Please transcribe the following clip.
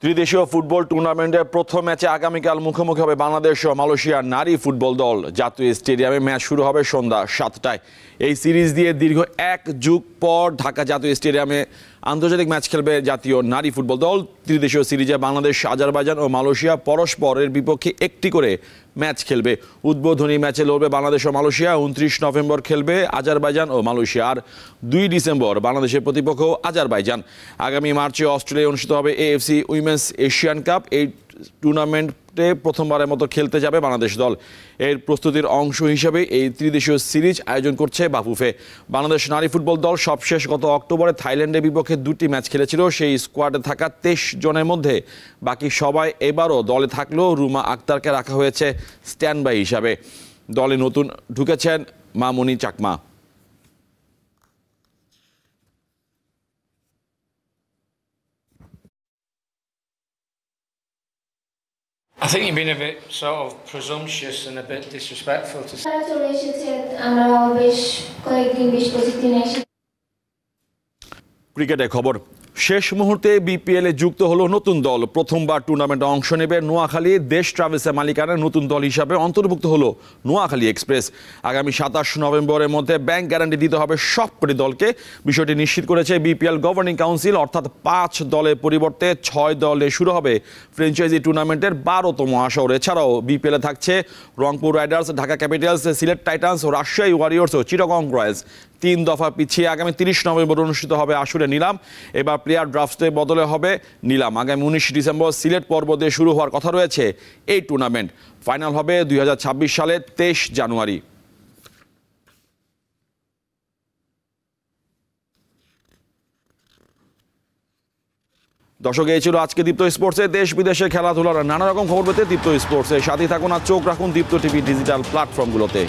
ত্রিদেশীয় ফুটবল টুর্নামেন্টের প্রথম ম্যাচে আগামীকাল মুখোমুখি হবে বাংলাদেশ ও মালয়েশিয়ার নারী ফুটবল দল। জাতীয় স্টেডিয়ামে ম্যাচ শুরু হবে সন্ধ্যা ৭টায়। এই সিরিজ দিয়ে দীর্ঘ ১ যুগ পর ঢাকা জাতীয় স্টেডিয়ামে আন্তর্জাতিক ম্যাচ খেলবে জাতীয় নারী ফুটবল দল। ত্রিদেশীয় সিরিজে বাংলাদেশ, আজারবাইজান ও মালয়েশিয়া পরস্পরের বিপক্ষে একটি করে ম্যাচ খেলবে। উদ্বোধনী ম্যাচে লড়বে বাংলাদেশ ও মালয়েশিয়া। ২৯ নভেম্বর খেলবে আজারবাইজান ও মালয়েশিয়া, আর ২ ডিসেম্বর বাংলাদেশের প্রতিপক্ষ আজারবাইজান। আগামী মার্চে অস্ট্রেলিয়ায় অনুষ্ঠিত হবে এএফসি উইমেন্স এশিয়ান কাপ। এই টুর্নামেন্টে প্রথমবারের মতো খেলতে যাবে বাংলাদেশ দল। এর প্রস্তুতির অংশ হিসেবে এই ত্রিদেশীয় সিরিজ আয়োজন করছে বাফুফে। বাংলাদেশ নারী ফুটবল দল সবশেষ গত অক্টোবরে থাইল্যান্ডের বিপক্ষে 2টি ম্যাচ খেলেছিল। সেই স্কোয়াডে থাকা 23 জনের মধ্যে বাকি সবাই এবারও দলে থাকলেও রুমা আক্তারকে রাখা হয়েছে স্ট্যান্ড বাই হিসাবে। দলে নতুন ঢুকেছেন মামুনি Chakma. I think you've been a bit sort of presumptuous and a bit disrespectful to say. চলে এসেছে, আমরা বেশ কয়েকদিন ২০-২৫ দিন এসে। ক্রিকেটের খবর। শেষ মুহূর্তে বিপিএলে যুক্ত হলো নতুন দল। প্রথমবার টুর্নামেন্টে অংশ নেবে নোয়াখালী। দেশ ট্রাভেলসের মালিকানার নতুন দল হিসাবে অন্তর্ভুক্ত হলো নোয়াখালী এক্সপ্রেস। আগামী ২৭ নভেম্বরের মধ্যে ব্যাংক গ্যারান্টি দিতে হবে সবকটি দলকে। বিষয়টি নিশ্চিত করেছে বিপিএল গভর্নিং কাউন্সিল। অর্থাৎ ৫ দলের পরিবর্তে ৬ দলে শুরু হবে ফ্র্যাঞ্চাইজি টুর্নামেন্টের ১২তম আসর। এছাড়াও বিপিএলে থাকছে Rangpur Riders, Dhaka Capitals, Sylhet Titans ও রাজশাহী ওয়ারিয়র্স ও চিটাগং রয়্যালস। ৩ দফা পিছিয়ে আগামী ৩০ নভেম্বর অনুষ্ঠিত হবে আসরে নিলাম। এবার প্লেয়ার ড্রাফটে বদলে হবে নিলাম। আগামী ১৯ ডিসেম্বর সিলেট পর্ব দিয়ে শুরু হওয়ার কথা রয়েছে এই টুর্নামেন্ট। ফাইনাল হবে ২০২৬ সালে ২৩ জানুয়ারি। দর্শক, এই ছিল আজকে দীপ্ত স্পোর্টসে। দেশ বিদেশে খেলাধুলার নানা রকম খবর পেতে দীপ্ত স্পোর্টসে সাথে থাকুন আর চোখ রাখুন দীপ্ত টিভি ডিজিটাল প্ল্যাটফর্মগুলোতে।